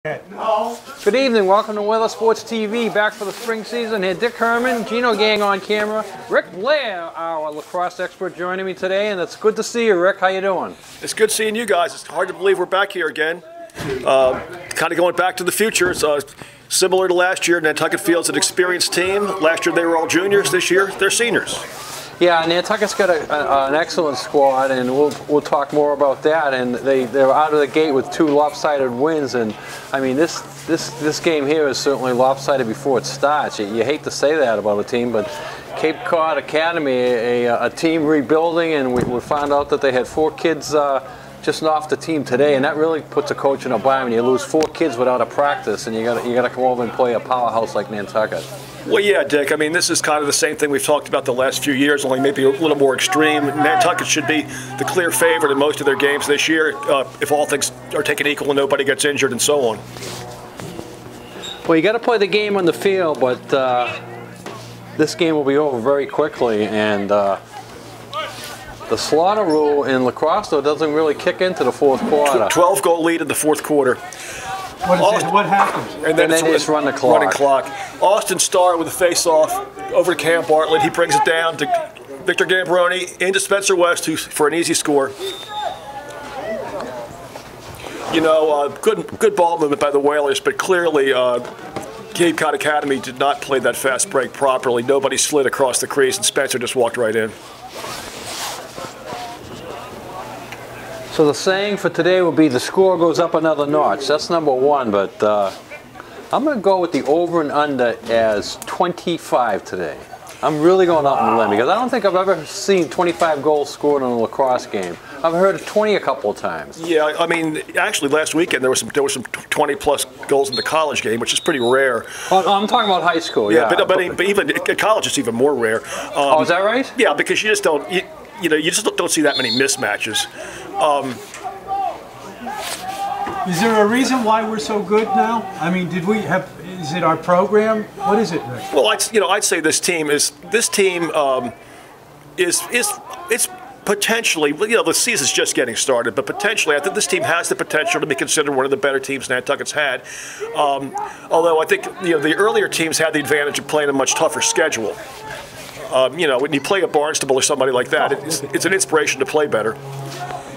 Good evening, welcome to Weather Sports TV, back for the spring season here. Dick Herman, Gino Gang on camera, Rick Blair, our lacrosse expert, joining me today, and it's good to see you, Rick. How you doing? It's good seeing you guys. It's hard to believe we're back here again. Kind of going back to the future. It's similar to last year. Nantucket Field's an experienced team. Last year they were all juniors. This year they're seniors. Yeah, Nantucket's got an excellent squad, and we'll talk more about that. And they're out of the gate with 2 lopsided wins, and I mean this game here is certainly lopsided before it starts. You hate to say that about a team, but Cape Cod Academy, a team rebuilding, and we found out that they had 4 kids just off the team today, and that really puts a coach in a bind when you lose 4 kids without a practice, and you got to come over and play a powerhouse like Nantucket. Well, yeah, Dick. I mean, this is kind of the same thing we've talked about the last few years, only maybe a little more extreme. Nantucket should be the clear favorite in most of their games this year, if all things are taken equal and nobody gets injured and so on. Well, you got to play the game on the field, but this game will be over very quickly, and the slaughter rule in lacrosse, though, doesn't really kick into the 4th quarter. 12-goal lead in the 4th quarter. What happens? And then it's run the clock. Running clock. Austin Starr with a face-off over to Cam Bartlett. He brings it down to Victor Gambroni into Spencer West for an easy score. You know, good ball movement by the Whalers, but clearly Cape Cod Academy did not play that fast break properly. Nobody slid across the crease, and Spencer just walked right in. So the saying for today will be the score goes up another notch. That's number 1, but I'm going to go with the over and under as 25 today. I'm really going out on a limb because I don't think I've ever seen 25 goals scored in a lacrosse game. I've heard of 20 a couple of times. Yeah, I mean, actually last weekend there was some 20-plus goals in the college game, which is pretty rare. Oh, I'm talking about high school. Yeah, but even at college it's even more rare. Oh, is that right? Yeah, because you just don't. You just don't see that many mismatches. Is there a reason why we're so good now? I mean, is it our program? What is it, Rick? Well, I'd say this team is potentially, the season's just getting started, but potentially I think this team has the potential to be considered one of the better teams Nantucket's had. Although I think the earlier teams had the advantage of playing a much tougher schedule. When you play a Barnstable or somebody like that, it's an inspiration to play better.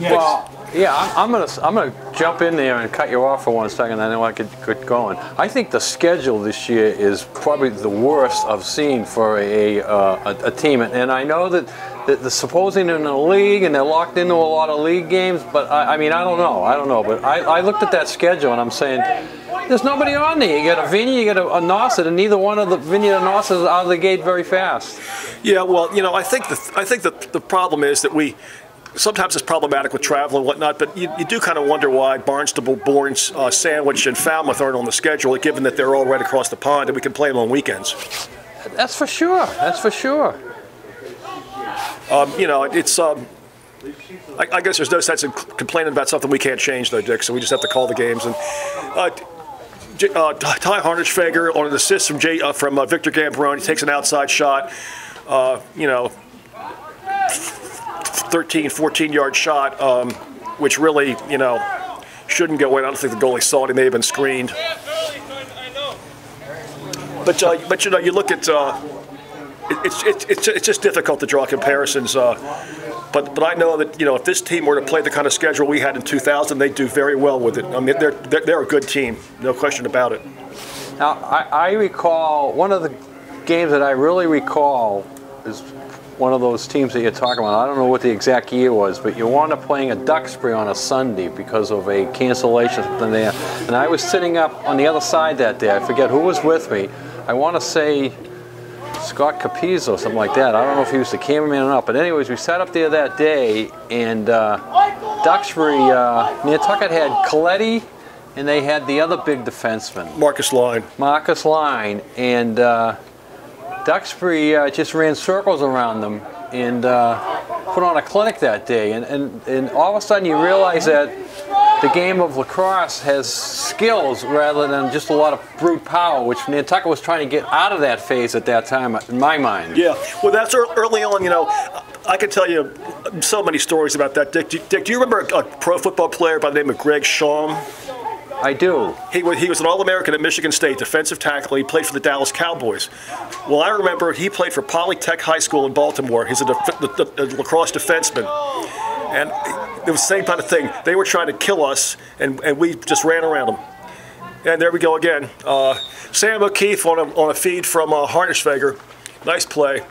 Yes. Well, yeah, I'm gonna jump in there and cut you off for 1 second. I know I could get going. I think the schedule this year is probably the worst I've seen for a team, and I know that they're supposing in a league and they're locked into a lot of league games. But I mean, I don't know. But I looked at that schedule and I'm saying, there's nobody on there. You got a Vinny, you got a Nauset, and neither one of the Vinny or Nauset is out of the gate very fast. Yeah, well, I think that the problem is that sometimes it's problematic with travel and whatnot, but you do kind of wonder why Barnstable, Bourne, Sandwich, and Falmouth aren't on the schedule, given that they're all right across the pond and we can play them on weekends. That's for sure. That's for sure. It's I guess there's no sense in complaining about something we can't change, though, Dick. So we just have to call the games. And Ty Harnischfeger on an assist from Victor Gambroni, takes an outside shot. 13, 14-yard shot, which really, shouldn't go in. I don't think the goalie saw it. He may have been screened. But you look at it's just difficult to draw comparisons. But I know that if this team were to play the kind of schedule we had in 2000, they'd do very well with it. I mean, they're a good team, no question about it. Now I recall one of the games that I really recall is one of those teams that you're talking about. I don't know what the exact year was, but you wound up playing a Duxbury on a Sunday because of a cancellation something there. And I was sitting up on the other side that day. I forget who was with me. I want to say Scott Capizzo, something like that. I don't know if he was the cameraman or not. But anyways, we sat up there that day, and Duxbury, Nantucket had Coletti, and they had the other big defenseman, Marcus Line, and Duxbury just ran circles around them and put on a clinic that day. And all of a sudden you realize that the game of lacrosse has skills rather than just a lot of brute power, which Nantucket was trying to get out of that phase at that time, in my mind. Yeah, well, that's early on, I could tell you so many stories about that, Dick. Dick, do you remember a pro football player by the name of Greg Schaum? I do. He was an All-American at Michigan State, defensive tackle. He played for the Dallas Cowboys. Well, I remember he played for Polytech High School in Baltimore. He's a lacrosse defenseman. And it was the same kind of thing. They were trying to kill us, and we just ran around them. And there we go again. Sam O'Keefe on a feed from Harnischweger. Nice play.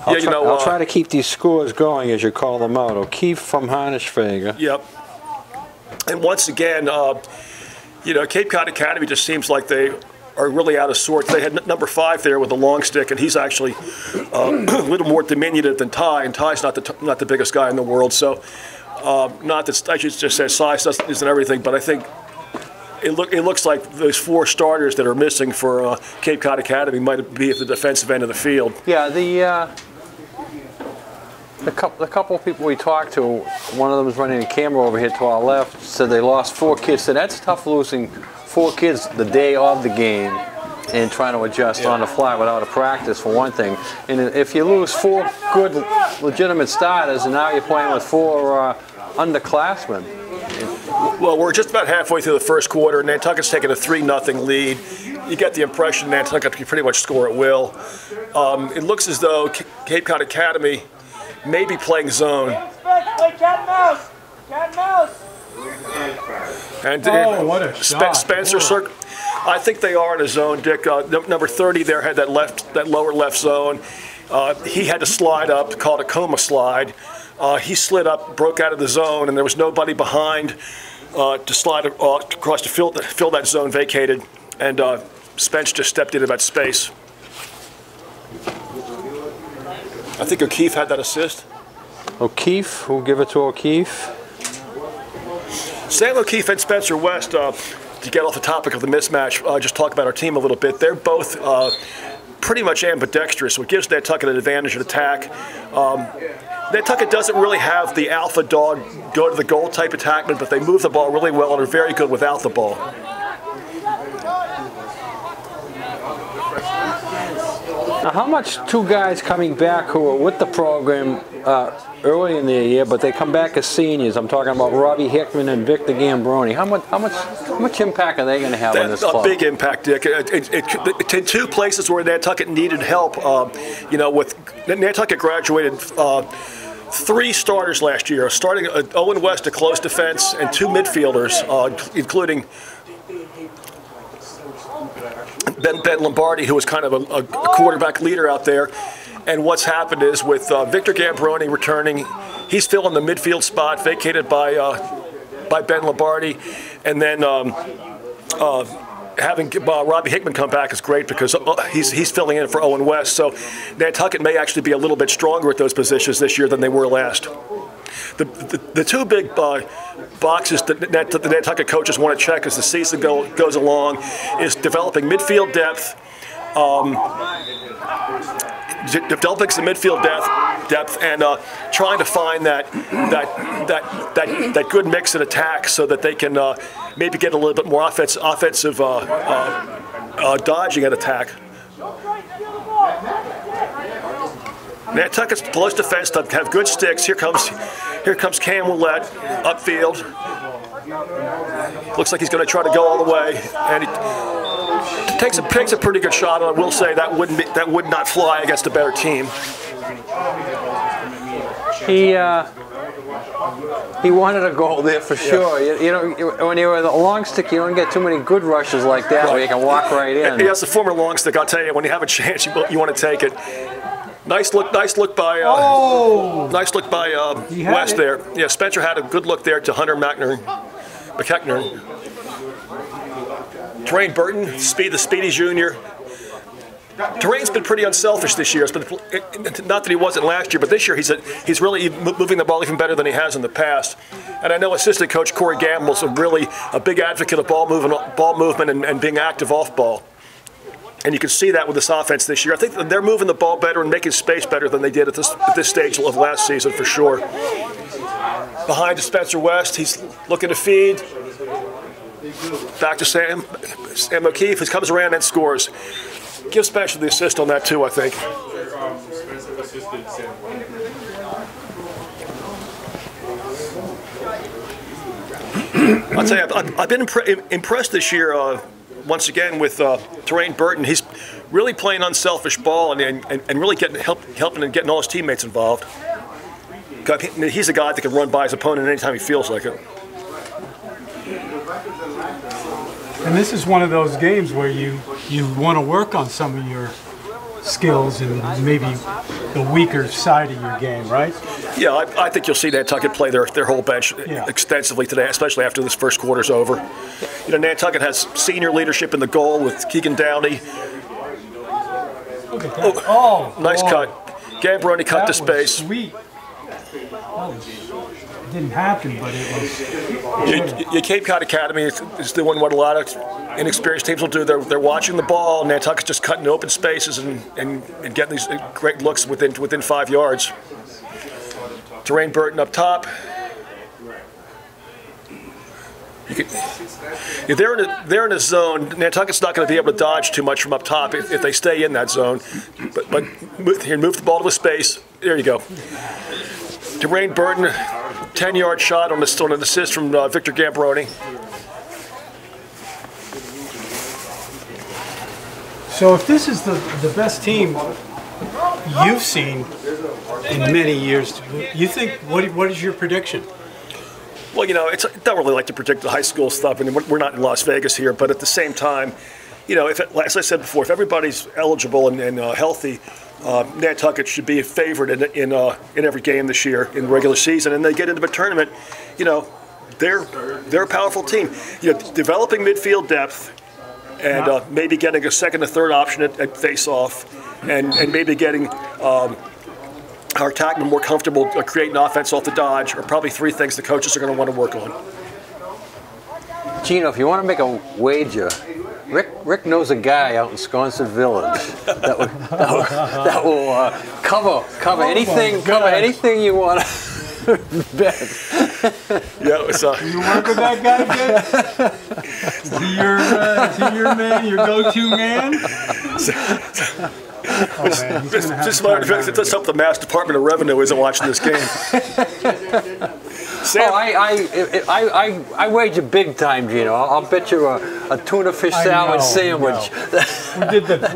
I'll try to keep these scores going as you call them out. O'Keefe from Harnischweger. Yep. And once again, Cape Cod Academy just seems like they are really out of sorts. They had number 5 there with a long stick, and he's actually a little more diminutive than Ty, and Ty's not the biggest guy in the world. So, not that I should just say size isn't everything, but I think it looks like those 4 starters that are missing for Cape Cod Academy might be at the defensive end of the field. Yeah, the couple of people we talked to, one of them was running a camera over here to our left, said they lost 4 kids. So that's tough, losing 4 kids the day of the game and trying to adjust on the fly without a practice, for one thing. And if you lose 4 good, legitimate starters, and now you're playing with 4 underclassmen. Well, we're just about halfway through the first quarter. Nantucket's taking a 3-0 lead. You get the impression Nantucket can pretty much score at will. It looks as though Cape Cod Academy may be playing zone. Play cat and mouse. Cat and mouse. And what a shot. Spencer Circle. I think they are in a zone, Dick. Number 30 there had that lower left zone. He had to slide up, called a coma slide. He slid up, broke out of the zone, and there was nobody behind to slide across to fill that zone vacated. And Spence just stepped into that space. I think O'Keefe had that assist. O'Keefe, we'll give it to O'Keefe. Sam O'Keefe and Spencer West, to get off the topic of the mismatch, just talk about our team a little bit. They're both pretty much ambidextrous, so it gives Nantucket an advantage at attack. Nantucket doesn't really have the alpha dog go to the goal type attackman, but they move the ball really well and are very good without the ball. Now, how much 2 guys coming back who were with the program early in the year, but they come back as seniors? I'm talking about Robbie Hickman and Victor Gambroni. How much impact are they going to have on this club? A big impact, Dick. In 2 places where Nantucket needed help, with Nantucket graduated 3 starters last year, starting Owen West to close defense and 2 midfielders, including Ben Lombardi, who was kind of a quarterback leader out there. And what's happened is with Victor Gambroni returning, he's filling the midfield spot vacated by Ben Lombardi. And then having Robbie Hickman come back is great because he's filling in for Owen West. So Nantucket may actually be a little bit stronger at those positions this year than they were last. The 2 big boxes that the Nantucket coaches want to check as the season goes along is developing midfield depth, developing some midfield depth, and trying to find that good mix in attack so that they can maybe get a little bit more offensive dodging at attack. Nantucket's close defense have good sticks. Here comes Cam Willett upfield. Looks like he's going to try to go all the way, and he takes a pretty good shot. And I will say that would not fly against a better team. He wanted a goal there for sure. Yeah. When you're with a long stick, you don't get too many good rushes like that where you can walk right in. He has a former long stick. I'll tell you, when you have a chance, you want to take it. Nice look by West there. Yeah, Spencer had a good look there to Hunter McKechner. Terrain Burton, the Speedy Jr. Terrain's been pretty unselfish this year. It's been, not that he wasn't last year, but this year he's really moving the ball even better than he has in the past. And I know assistant coach Corey Gamble's a big advocate of ball movement and being active off ball. And you can see that with this offense this year. I think they're moving the ball better and making space better than they did at this stage of last season for sure. Behind Spencer West, he's looking to feed. Back to Sam O'Keefe, who comes around and scores. Give Spencer the assist on that too, I think. I'll tell you, I've been impressed this year, once again, with Terrain Burton. He's really playing unselfish ball and really helping and getting all his teammates involved. He's a guy that can run by his opponent anytime he feels like it. And this is one of those games where you want to work on some of your skills and maybe the weaker side of your game, right? Yeah, I think you'll see Nantucket play their whole bench extensively today, especially after this first quarter's over. You know, Nantucket has senior leadership in the goal with Keegan Downey. Look at that. Oh, nice cut. Gambroni cut to space. Sweet. It didn't happen, but it was. Your Cape Cod Academy is doing what a lot of inexperienced teams will do. They're watching the ball. Nantucket's just cutting open spaces and getting these great looks within 5 yards. Terrain Burton up top. They're in a zone. Nantucket's not going to be able to dodge too much from up top if they stay in that zone. But move the ball to the space. There you go. Terrain Burton, 10-yard shot on an assist from Victor Gambroni. So if this is the best team you've seen in many years, you think, what is your prediction? Well, you know, I don't really like to predict the high school stuff, and we're not in Las Vegas here, but at the same time, you know, as I said before, if everybody's eligible and healthy, Nantucket should be a favorite in every game this year in the regular season, and they get into the tournament. You know, they're a powerful team. You know, developing midfield depth, and maybe getting a second or third option at face-off, and maybe getting our attackmen more comfortable creating offense off the dodge are probably three things the coaches are going to want to work on. Gino, if you want to make a wager, Rick knows a guy out in Sconset Village that will cover anything you want to bet. Yeah, it's, you work with that guy, Dick? Is he your man, your go-to man? Let's hope the Mass Department of Revenue isn't watching this game. Sam, I wager big time, Gino. I'll bet you a tuna fish salad sandwich. We did that.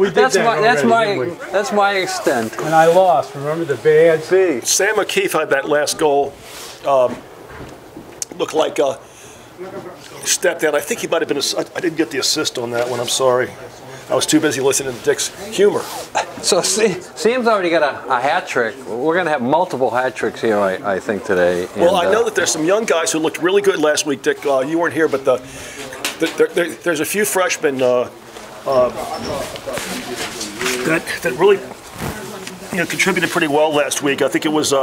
That's my extent. And I lost. Remember the bad B. Sam O'Keefe had that last goal. Looked like stepped out. I think he might have been. I didn't get the assist on that one. I'm sorry. I was too busy listening to Dick's humor. So Sam's already got a hat trick. We're going to have multiple hat tricks here, I think, today. Well, I know that there's some young guys who looked really good last week, Dick. You weren't here, but there's a few freshmen that really contributed pretty well last week. I think it was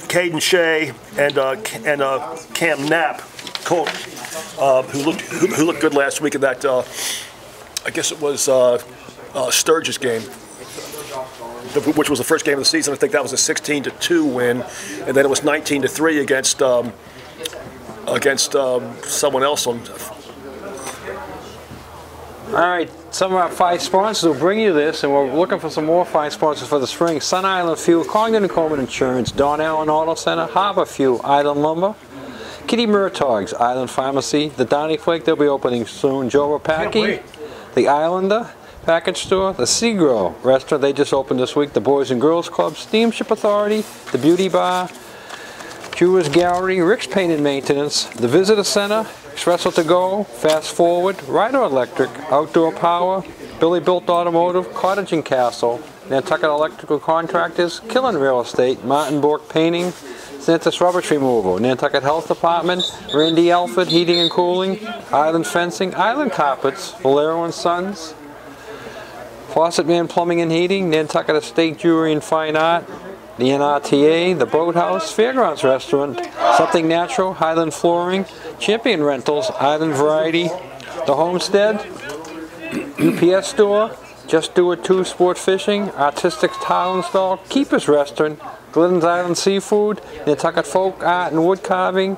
Caden Shea and Cam Knapp, who looked good last week in that. I guess it was Sturgis game, which was the first game of the season. I think that was a 16-2 win, and then it was 19-3 against someone else on. All right, some of our 5 sponsors will bring you this, and we're looking for some more 5 sponsors for the spring. Sun Island Fuel, Congdon & Coleman Insurance, Don Allen Auto Center, Harbor Fuel, Island Lumber, Kitty Murtaug's Island Pharmacy, the Donny Flake, they'll be opening soon, Joe Rapaki, the Islander Package Store, the Seagrill Restaurant, they just opened this week, the Boys and Girls Club, Steamship Authority, the Beauty Bar, Jewelers Gallery, Rick's Paint and Maintenance, the Visitor Center, Espresso To Go, Fast Forward, Ryder Electric, Outdoor Power, Billy Built Automotive, Cottage and Castle, Nantucket Electrical Contractors, Killen Real Estate, Martin Bork Painting, Santa's Rubbish Removal, Nantucket Health Department, Randy Alford Heating and Cooling, Island Fencing, Island Carpets, Valero & Sons, Faucet Man Plumbing and Heating, Nantucket Estate Jewelry and Fine Art, the NRTA, the Boathouse, Fairgrounds Restaurant, Something Natural, Highland Flooring, Champion Rentals, Island Variety, the Homestead, UPS Store, Just Do It 2 Sport Fishing, Artistic Tile Install, Keeper's Restaurant, Glidden's Island Seafood, Nantucket Folk Art and Wood Carving,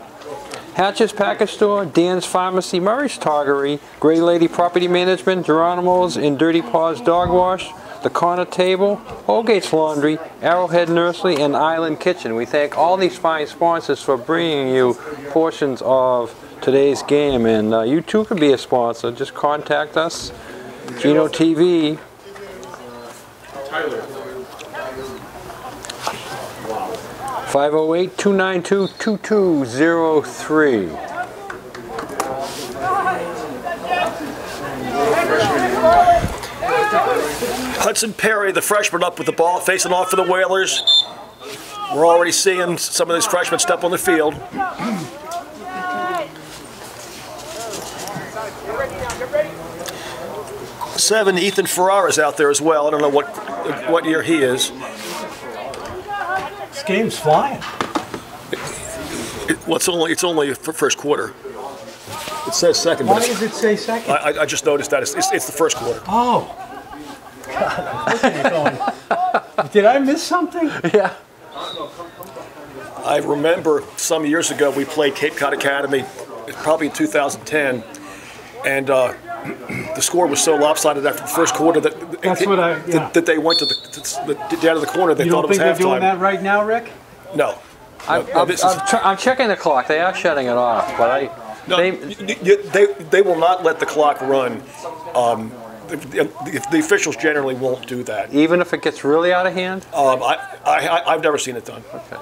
Hatch's Package Store, Dan's Pharmacy, Murray's Toggery, Gray Lady Property Management, Geronimo's and Dirty Paws Dog Wash, the Corner Table, Holgate's Laundry, Arrowhead Nursery, and Island Kitchen. We thank all these fine sponsors for bringing you portions of today's game, and you too can be a sponsor. Just contact us, Gino TV. Tyler. 508-292-2203. Hudson Perry, the freshman, up with the ball, facing off for the Whalers. We're already seeing some of these freshmen step on the field. 7, Ethan Ferrara's out there as well. I don't know what year he is. This game's flying. Well, it's only for first quarter. It says second. Why does it say second? I just noticed that it's the first quarter. Oh. God, I'm looking at going, did I miss something? Yeah. I remember some years ago we played Cape Cod Academy, probably in 2010, and the score was so lopsided after the first quarter that that they went to down to the corner. They thought it was halftime. You don't think they're doing that right now, Rick? No. I'm checking the clock. They are shutting it off, but they will not let the clock run. The officials generally won't do that. Even if it gets really out of hand? I've never seen it done. Okay.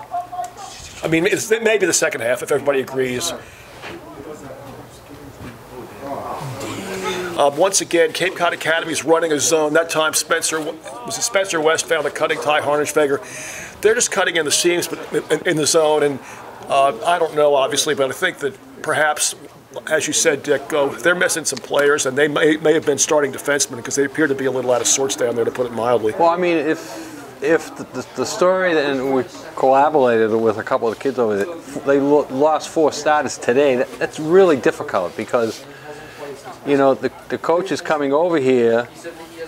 I mean, it's maybe the second half if everybody agrees. Once again, Cape Cod Academy is running a zone. That time, Spencer West found a cutting Ty Harnischweger. They're just cutting in the seams in the zone, and I don't know, obviously, but I think that perhaps, as you said, Dick, they're missing some players, and they may have been starting defensemen because they appear to be a little out of sorts down there, to put it mildly. Well, I mean, if the story, and we collaborated with a couple of the kids over there, they lost 4 starters today, that's really difficult because, you know, the coach is coming over here,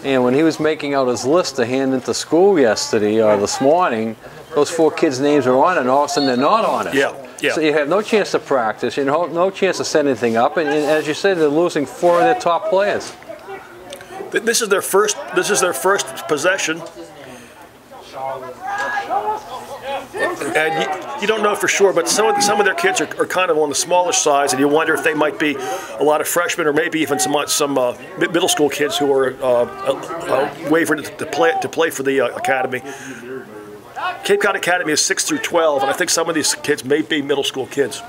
and when he was making out his list to hand into school yesterday or this morning, those 4 kids' names are on it, and all of a sudden they're not on it. Yeah. So you have no chance to practice, you know, no chance to set anything up, and as you said, they're losing 4 of their top players. This is their first possession. And you don't know for sure, but some of their kids are kind of on the smaller size, and you wonder if they might be a lot of freshmen or maybe even some middle school kids who are wavering to play for the academy. Cape Cod Academy is 6 through 12, and I think some of these kids may be middle school kids.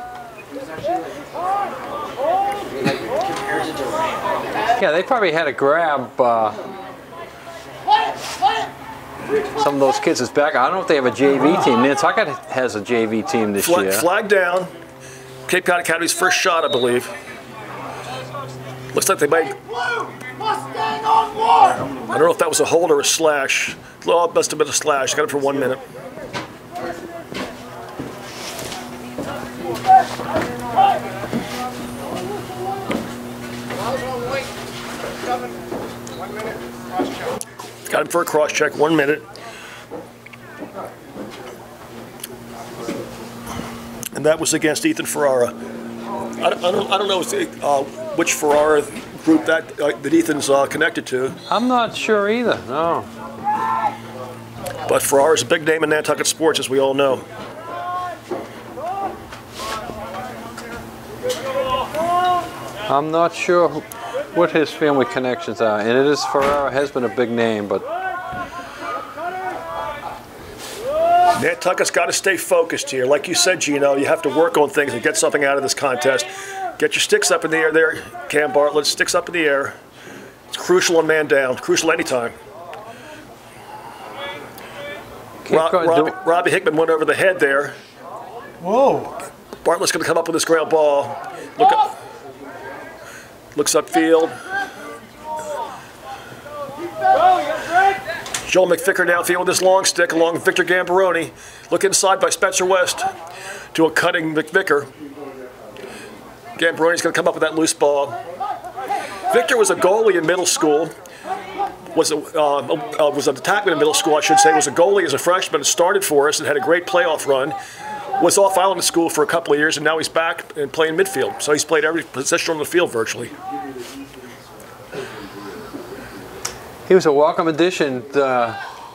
Yeah, they probably had to grab some of those kids' back. I don't know if they have a JV team. Nantucket has a JV team this year. Flag down. Cape Cod Academy's first shot, I believe. Looks like they might. I don't know if that was a hold or a slash. Oh, it must have been a slash. Got it for 1 minute. Got him for a cross check, 1 minute. And that was against Ethan Ferrara. I don't know which Ferrara group that Ethan's connected to. I'm not sure either, no. But Ferrara's a big name in Nantucket sports, as we all know. I'm not sure what his family connections are, and it is Ferrara has been a big name, but Nantucket's got to stay focused here. Like you said, Gino, you have to work on things and get something out of this contest. Get your sticks up in the air there, Cam Bartlett. Sticks up in the air. It's crucial on man down. Crucial anytime. Robbie Hickman went over the head there. Whoa. Bartlett's going to come up with this ground ball. Looks upfield. Joel McVicker downfield with his long stick along with Victor Gambaroni. Look inside by Spencer West to a cutting McVicker. Gambaroni's going to come up with that loose ball. Victor was a goalie in middle school. Was an attackman in middle school, I should say. Was a goalie as a freshman. Started for us and had a great playoff run. Was off island school for a couple of years, and now he's back and playing midfield. So he's played every position on the field virtually. He was a welcome addition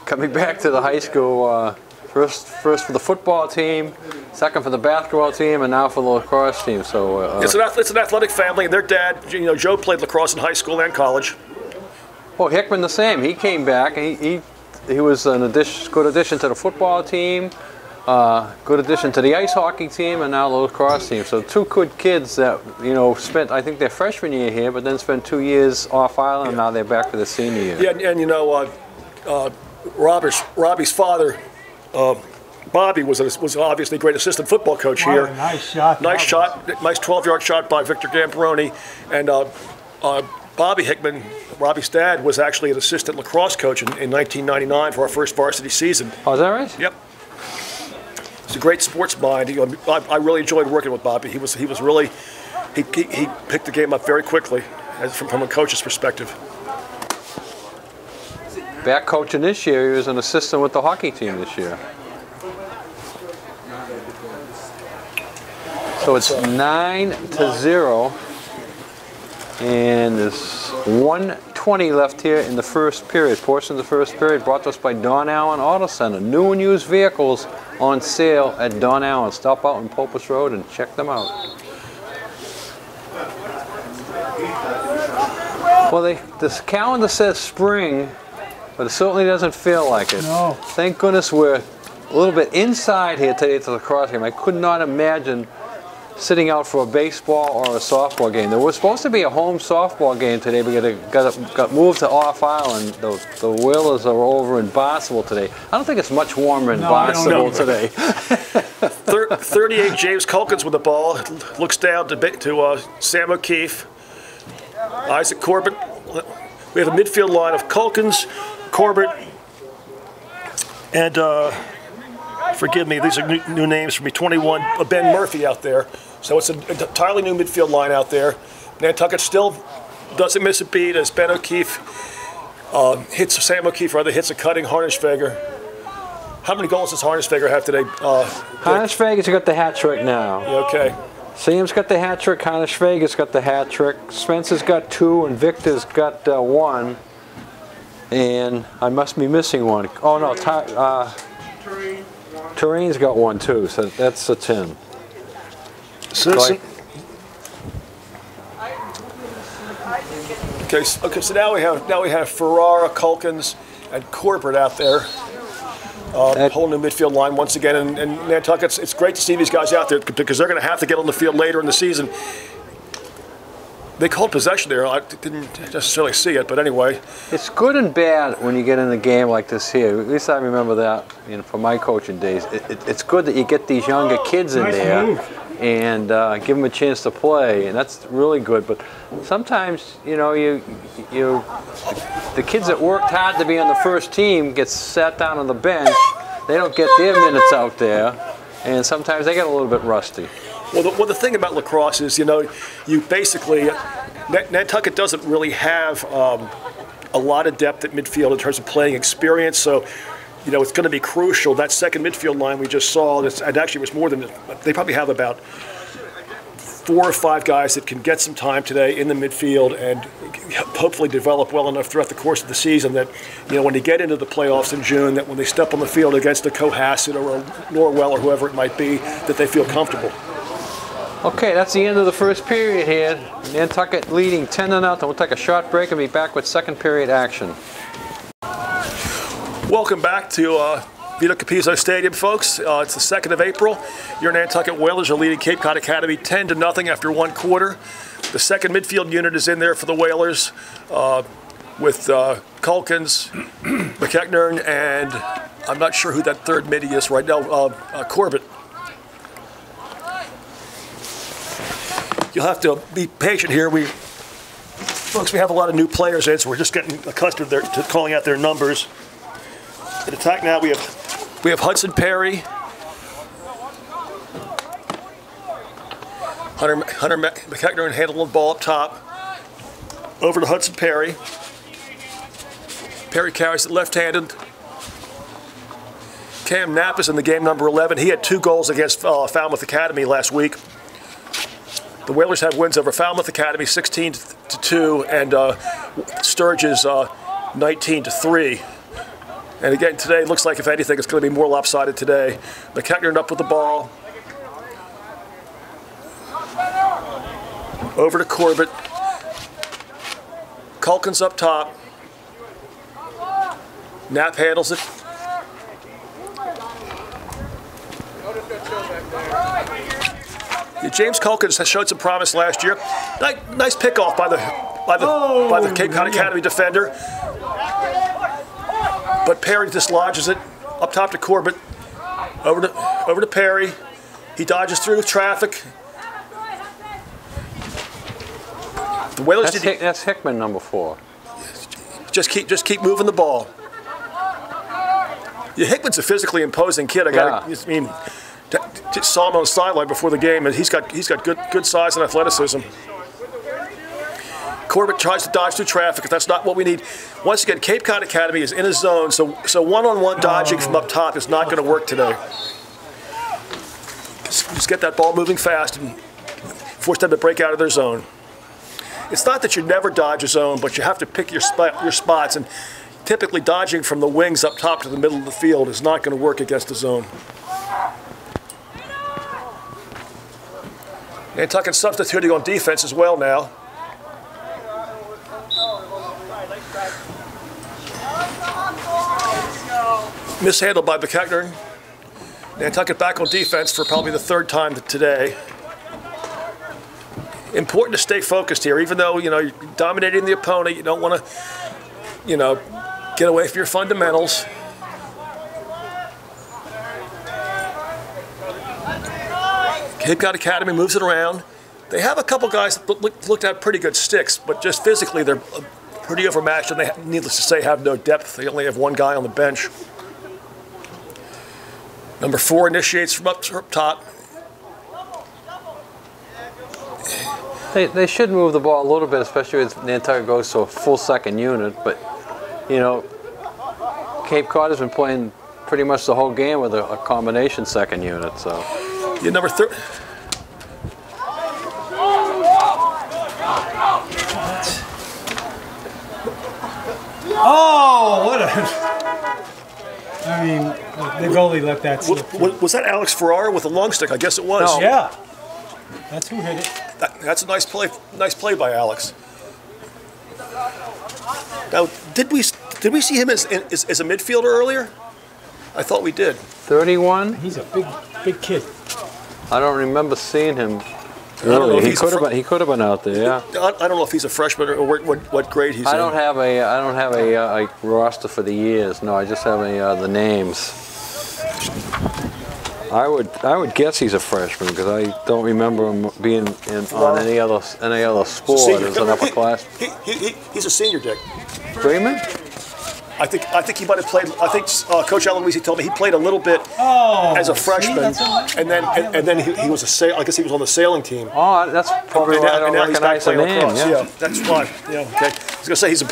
coming back to the high school. First for the football team, second for the basketball team, and now for the lacrosse team. So it's an athletic family. And their dad, Joe, played lacrosse in high school and college. Well, Hickman the same. He came back. He was an good addition to the football team, good addition to the ice hockey team, and now the lacrosse team. So two good kids that spent, I think, their freshman year here, but then spent 2 years off island. And now they're back for the senior year. Yeah, and Robbie's father. Bobby was obviously a great assistant football coach here. Nice shot. Nice 12-yard shot by Victor Gamperoni. And Bobby Hickman, Robbie's dad, was actually an assistant lacrosse coach in 1999 for our first varsity season. Oh, is that right? Yep. He's a great sports mind. I really enjoyed working with Bobby. He picked the game up very quickly from a coach's perspective. Back coaching this year, he was an assistant with the hockey team this year. So it's 9-0, and there's 1:20 left here in the first period. Portion of the first period brought to us by Don Allen Auto Center. New and used vehicles on sale at Don Allen. Stop out on Popus Road and check them out. Well, this calendar says spring, but it certainly doesn't feel like it. No. Thank goodness we're a little bit inside here today at the lacrosse game. I could not imagine sitting out for a baseball or a softball game. There was supposed to be a home softball game today, but it got moved to off island. The Whalers are over in Barnstable today. I don't think it's much warmer in Barnstable today. 38 James Culkins with the ball. Looks down to Sam O'Keefe, Isaac Corbett. We have a midfield line of Culkins, Corbett, and forgive me, these are new names for me. 21, Ben Murphy out there. So it's an entirely new midfield line out there. Nantucket still doesn't miss a beat as Ben O'Keefe Sam O'Keefe hits a cutting Harnischweger. How many goals does Harnischweger have today? Harnischweger's got the hat trick now. Yeah, okay. Sam's got the hat trick, Harnischweger's got the hat trick, Spencer's got 2, and Victor's got 1. And I must be missing one. Oh no, Terrain's got 1 too, so that's a 10. So so now we have Ferrara, Culkins, and Corbett out there. Whole new midfield line once again, and Nantucket. It's great to see these guys out there because they're going to have to get on the field later in the season. They called possession there. I didn't necessarily see it, but anyway. It's good and bad when you get in a game like this here. At least I remember that, from my coaching days. It's good that you get these younger kids in there and give them a chance to play, and that's really good. But sometimes, the kids that worked hard to be on the first team get sat down on the bench. They don't get their minutes out there, and sometimes they get a little bit rusty. Well, the thing about lacrosse is, you basically, Nantucket doesn't really have a lot of depth at midfield in terms of playing experience. So, it's going to be crucial. That second midfield line we just saw, and actually was more than, they probably have about 4 or 5 guys that can get some time today in the midfield and hopefully develop well enough throughout the course of the season that, when they get into the playoffs in June, that when they step on the field against a Cohasset or a Norwell or whoever it might be, that they feel comfortable. Okay, that's the end of the first period here. Nantucket leading 10-0. We'll take a short break and be back with second period action. Welcome back to Vito Capizzo Stadium, folks. It's the 2nd of April. Your Nantucket Whalers are leading Cape Cod Academy 10-0 after 1 quarter. The second midfield unit is in there for the Whalers with Culkins, McKechnie, and I'm not sure who that third midi is right now, Corbett. You'll have to be patient here. Folks, we have a lot of new players in, so we're just getting accustomed to calling out their numbers. At attack now, we have Hudson Perry, Hunter McKechnie handling the ball up top. Over to Hudson Perry. Perry carries it left-handed. Cam Knapp is in the game, number 11. He had 2 goals against Falmouth Academy last week. The Whalers have wins over Falmouth Academy 16-2, and Sturge's 19-3. And again, today looks like, if anything, it's going to be more lopsided today. McKechnie up with the ball. Over to Corbett. Culkin's up top. Knapp handles it. Yeah, James Culkin has showed some promise last year. Nice pickoff by the Cape Cod Academy defender. But Perry dislodges it. Up top to Corbett. Over to Perry. He dodges through the traffic. The Whalers that's Hickman, number 4. Just keep moving the ball. Yeah, Hickman's a physically imposing kid. I mean, saw him on the sideline before the game, and he's got good size and athleticism. Corbett tries to dodge through traffic. That's not what we need. Once again, Cape Cod Academy is in a zone, so one-on-one dodging from up top is not going to work today. Just get that ball moving fast and force them to break out of their zone. It's not that you never dodge a zone, but you have to pick your spots, and typically dodging from the wings up top to the middle of the field is not going to work against the zone. Nantucket substituting on defense as well now. Mishandled by McKechnie. Nantucket back on defense for probably the 3rd time today. Important to stay focused here, even though you're dominating the opponent. You don't want to, get away from your fundamentals. Cape Cod Academy moves it around. They have a couple guys that looked at pretty good sticks, but just physically they're pretty overmatched, and they, needless to say, have no depth. They only have one guy on the bench. Number 4 initiates from up top. They should move the ball a little bit, especially as Nantucket goes to a full second unit. But, Cape Cod has been playing pretty much the whole game with a combination second unit. So, yeah, number 3. Oh, what a... I mean, the goalie let that slip. Was that Alex Ferrara with a long stick? I guess it was. No. Yeah. That's who hit it. That's a nice play. Nice play by Alex. Now, did we see him as a midfielder earlier? I thought we did. 31. He's a big kid. I don't remember seeing him. Really, he could have been out there. Yeah. I don't know if he's a freshman or what grade he's in. I don't have a roster for the years. No, I just have the names. I would guess he's a freshman because I don't remember him being on any other sport as an upperclass. He's a senior, Dick. Freeman? I think he might have played. I think Coach Aloisi told me he played a little bit as a freshman, and then he was I guess he was on the sailing team. Oh, that's probably why I don't recognize the name. Yeah, that's why. Yeah, okay. I was gonna say he's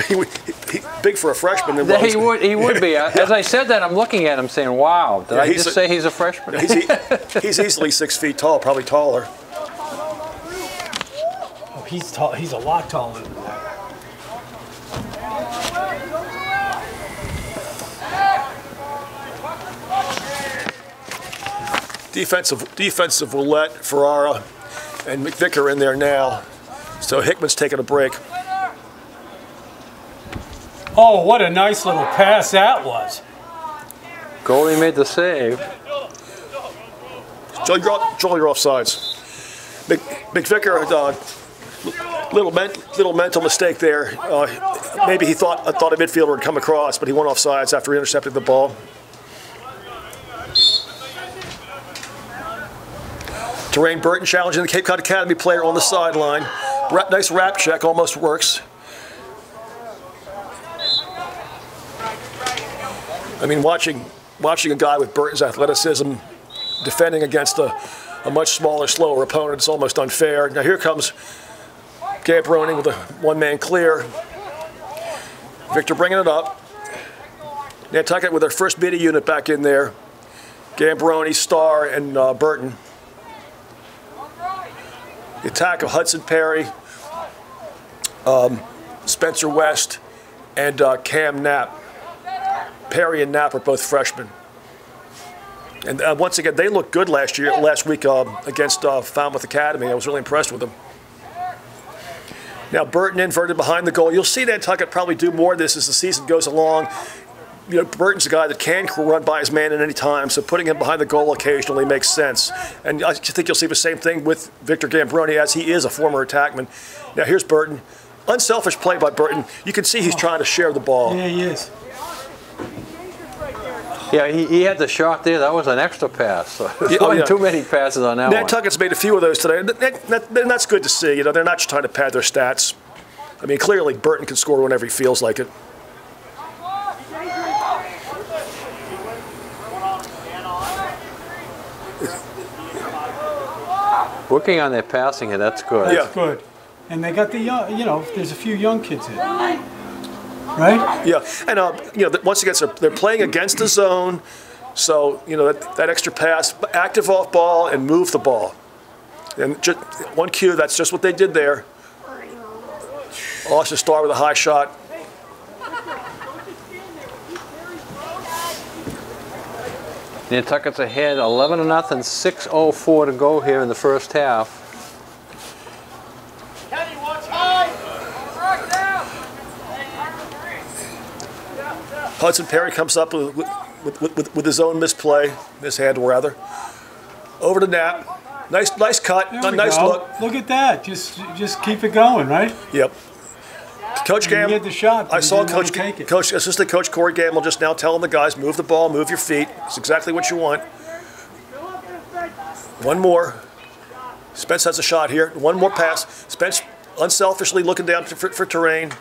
big for a freshman. He would be. As I said that, I'm looking at him saying, "Wow, did I just say he's a freshman?" He's easily 6 feet tall, probably taller. Oh, he's tall. He's a lot taller than that. Defensive roulette, Ferrara and McVicker in there now. So Hickman's taking a break. Oh, what a nice little pass that was. Goalie made the save. Joel, you're offsides. McVicker, little mental mistake there. Maybe he thought a midfielder would come across, but he went offsides after he intercepted the ball. Terrain Burton challenging the Cape Cod Academy player on the sideline. Nice wrap check, almost works. I mean, watching a guy with Burton's athleticism defending against a much smaller, slower opponent is almost unfair. Now here comes Gambroni with a one-man clear. Victor bringing it up. Nantucket with their first beta unit back in there. Gambroni, Starr, and Burton. The attack of Hudson Perry, Spencer West, and Cam Knapp. Perry and Knapp are both freshmen. And once again, they looked good last week against Falmouth Academy. I was really impressed with them. Now Burton inverted behind the goal. You'll see Nantucket probably do more of this as the season goes along. You know, Burton's a guy that can run by his man at any time, so putting him behind the goal occasionally makes sense. And I think you'll see the same thing with Victor Gambroni, as he is a former attackman. Now here's Burton. Unselfish play by Burton. You can see he's trying to share the ball. Yeah, he is. Yeah, he had the shot there. That was an extra pass. So there wasn't too many passes on that one. Nantucket's made a few of those today, and that's good to see. You know, they're not just trying to pad their stats. I mean, clearly Burton can score whenever he feels like it. Working on their passing here, that's good. That's good. And they got the young, you know, there's a few young kids in. Right? Yeah, and you know, once again, they're playing against the zone, so you know that extra pass, active off ball, and move the ball. And just one cue, that's just what they did there. Austin Starr with a high shot. Nantucket's ahead 11-0, 6:04 to go here in the first half. Hudson Perry comes up with his own mishandle rather. Over to Knapp. Nice cut, nice look. Look at that. Just keep it going, right? Yep. Coach Gamble. He had the shot. I saw Assistant Coach Corey Gamble just now telling the guys, move the ball, move your feet. It's exactly what you want. One more. Spence has a shot here. One more pass. Spence unselfishly looking down for terrain.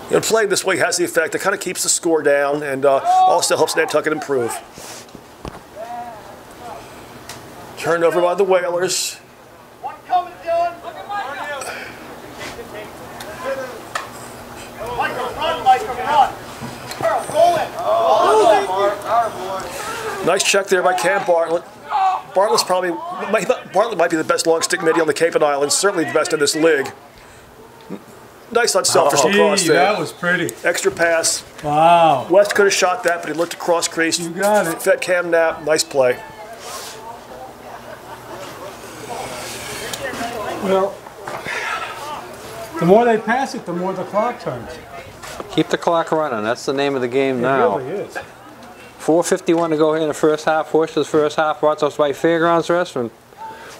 You know, playing this way has the effect. It kind of keeps the score down and also helps Nantucket improve. Turned over by the Whalers. One coming, Dylan. Look at Micah, run. Carl, goal in. Nice check there by Cam Bartlett. Bartlett might be the best long stick midi on the Cape and Islands, certainly the best in this league. Nice unselfish cross there. That was pretty. Extra pass. Wow. West could have shot that, but he looked across crease. You got it. Fed Cam Knapp. Nice play. Well, the more they pass it, the more the clock turns. Keep the clock running. That's the name of the game now. It really is. 4:51 to go here in the first half. Horses first half brought to us by Fairgrounds Restaurant.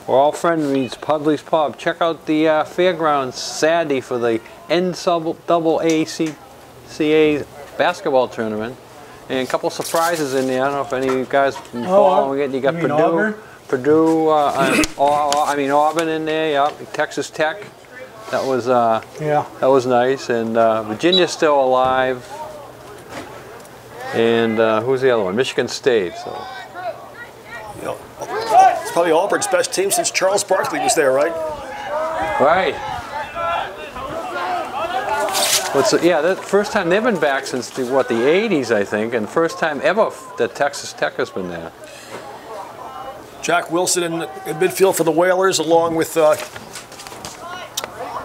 We're all friend meets Pudley's Pub. Check out the Fairgrounds Saturday for the NCAA basketball tournament. And a couple surprises in there. I don't know if any of you guys been following it. You got Auburn in there. Yeah, Texas Tech. That was that was nice. And Virginia's still alive. And who's the other one? Michigan State. So. It's probably Auburn's best team since Charles Barkley was there, right? Right. Yeah, the first time they've been back since the 80s, I think, and first time ever that Texas Tech has been there. Jack Wilson in midfield for the Whalers, along with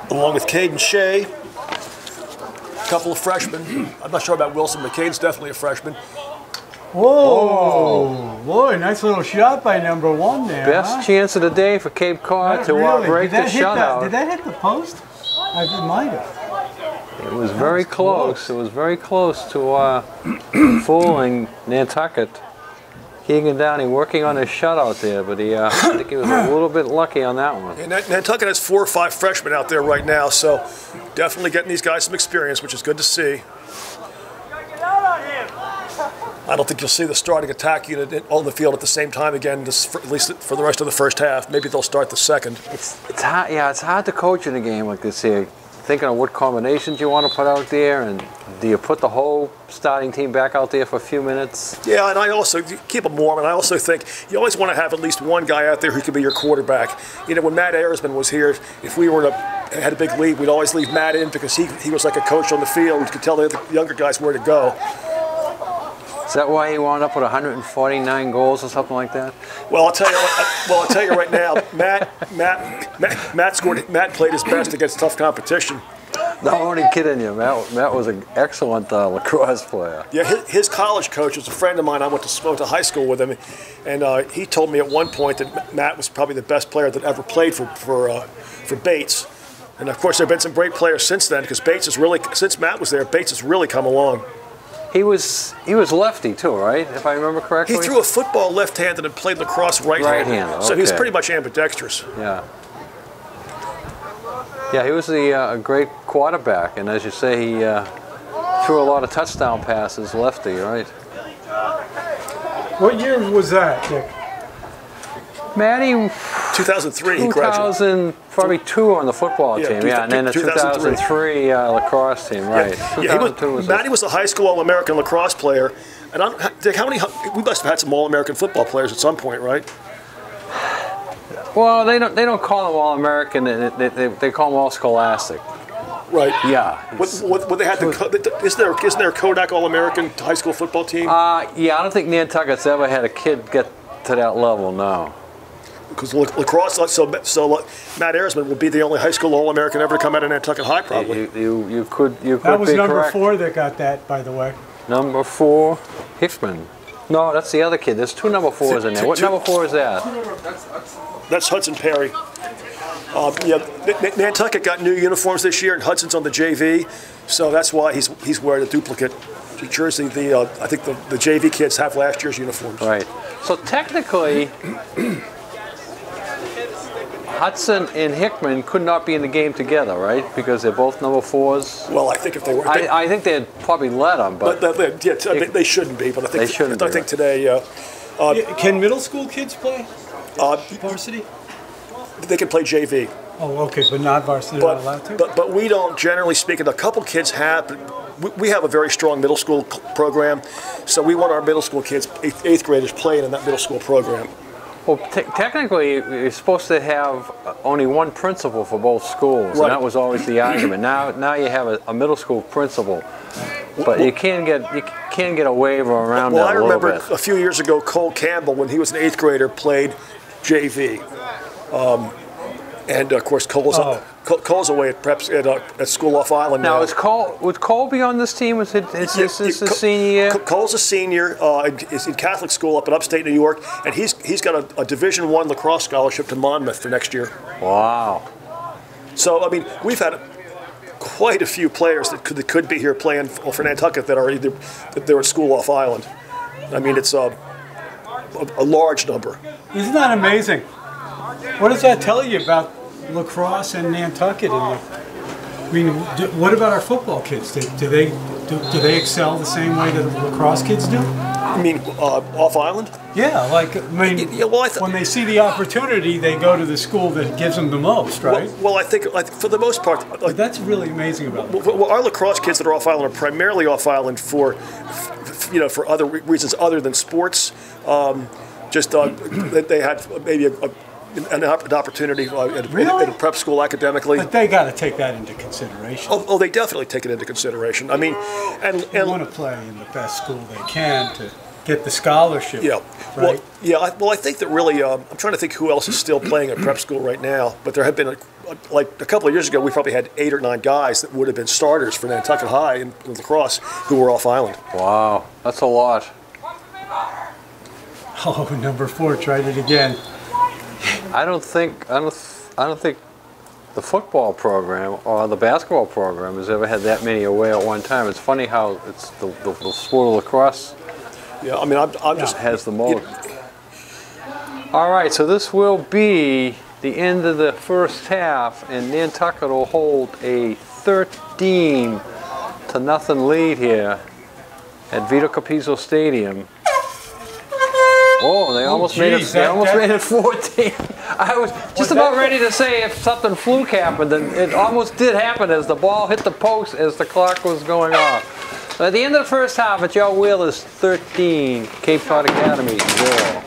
Caden Shea, a couple of freshmen. I'm not sure about Wilson, but Caden's definitely a freshman. Whoa, boy, nice little shot by number 1 there. Best chance of the day for Cape Cod to break the shutout. Did that hit the post? It might have. It was very close. It was very close to fooling Nantucket. Keegan Downey working on his shutout there, but I think he was a little bit lucky on that one. And Nantucket has 4 or 5 freshmen out there right now, so definitely getting these guys some experience, which is good to see. I don't think you'll see the starting attack unit on the field at the same time again, at least for the rest of the first half. Maybe they'll start the second. It's hard. Yeah, it's hard to coach in a game like this here. Thinking of what combinations you want to put out there, and do you put the whole starting team back out there for a few minutes? Yeah, and I also keep them warm, and I also think you always want to have at least one guy out there who can be your quarterback. You know, when Matt Ayersman was here, if we had a big lead, we'd always leave Matt in because he was like a coach on the field and could tell the younger guys where to go. Is that why he wound up with 149 goals or something like that? Well, I'll tell you right now, Matt played his best against tough competition. No, I'm only kidding you. Matt was an excellent lacrosse player. Yeah, his college coach was a friend of mine. I went to high school with him, and he told me at one point that Matt was probably the best player that ever played for Bates. And of course, there have been some great players since then, because Bates has really, since Matt was there, Bates has really come along. He was lefty too, right? If I remember correctly. He threw a football left-handed and played lacrosse right-handed. Right-handed. Okay. So he was pretty much ambidextrous. Yeah. Yeah, he was a great quarterback, and as you say, he threw a lot of touchdown passes lefty, right? What year was that, Dick? Matty, 2003, he graduated. Probably 2 on the football Yeah, team, and then the 2003 lacrosse team, right? Yeah, Matty was a high school All-American lacrosse player, and Dick, we must have had some All-American football players at some point, right? Well, they don't call them All-American, they call them All-Scholastic. Right. Yeah. What they had isn't there a Kodak All-American high school football team? Yeah, I don't think Nantucket's ever had a kid get to that level, no. Because lacrosse, so Matt Ayersman will be the only high school All-American ever to come out of Nantucket High, probably. You could be correct. That was number 4 that got that, by the way. Number 4, Hickman. No, that's the other kid. There's 2 number 4s in there. What number 4 is that? That's Hudson Perry. Nantucket got new uniforms this year, and Hudson's on the JV, so that's why he's wearing a duplicate jersey. I think the JV kids have last year's uniforms. Right. So technically, Hudson and Hickman could not be in the game together, right? Because they're both number 4s. Well, I think if they were, I think they'd probably let them, but they shouldn't be. But I think today. Can middle school kids play varsity? They can play JV. Oh, okay, but not varsity. Not allowed to. But we don't, generally speaking. A couple kids have. We have a very strong middle school program, so we want our middle school kids, 8th graders, playing in that middle school program. Well, technically, you're supposed to have only one principal for both schools, right. And that was always the argument. Now you have a middle school principal, but you can get a waiver around that a little bit. Well, I remember a few years ago, Cole Campbell, when he was an 8th grader, played JV, and of course Cole's away at school off island now. Would Cole be on this team? Was this his senior year? Cole's a senior. Is in Catholic school up in upstate New York, and he's got a Division I lacrosse scholarship to Monmouth for next year. Wow. So I mean, we've had quite a few players that could be here playing for Nantucket that they're at school off island. I mean, it's a large number. Isn't that amazing? What does that tell you about lacrosse and Nantucket? I mean, what about our football kids? Do they excel the same way that the lacrosse kids do? I mean, off island? Yeah, when they see the opportunity, they go to the school that gives them the most, right? Well, I think for the most part, that's really amazing about it. Well, our lacrosse kids that are off island are primarily off island for other reasons other than sports. They had maybe an opportunity at a prep school academically. But they got to take that into consideration. Oh, they definitely take it into consideration. I mean, and they want to play in the best school they can to get the scholarship. Yeah. Right? Well, I think that really, I'm trying to think who else is still playing at prep school right now. But there have been, like a couple of years ago, we probably had 8 or 9 guys that would have been starters for Nantucket High in lacrosse who were off island. Wow, that's a lot. Oh, number 4 tried it again. I don't think the football program or the basketball program has ever had that many away at one time. It's funny how it's the sport of lacrosse. Yeah, I mean, I'm just has the most. All right, so this will be the end of the first half, and Nantucket will hold a 13-0 lead here at Vito Capizzo Stadium. Oh, they almost made it. They almost made it 14. I was just about ready to say if something fluke happened, and it almost did happen as the ball hit the post as the clock was going off. At the end of the first half, it's Joe Wheeler's 13, Cape Cod Academy 0.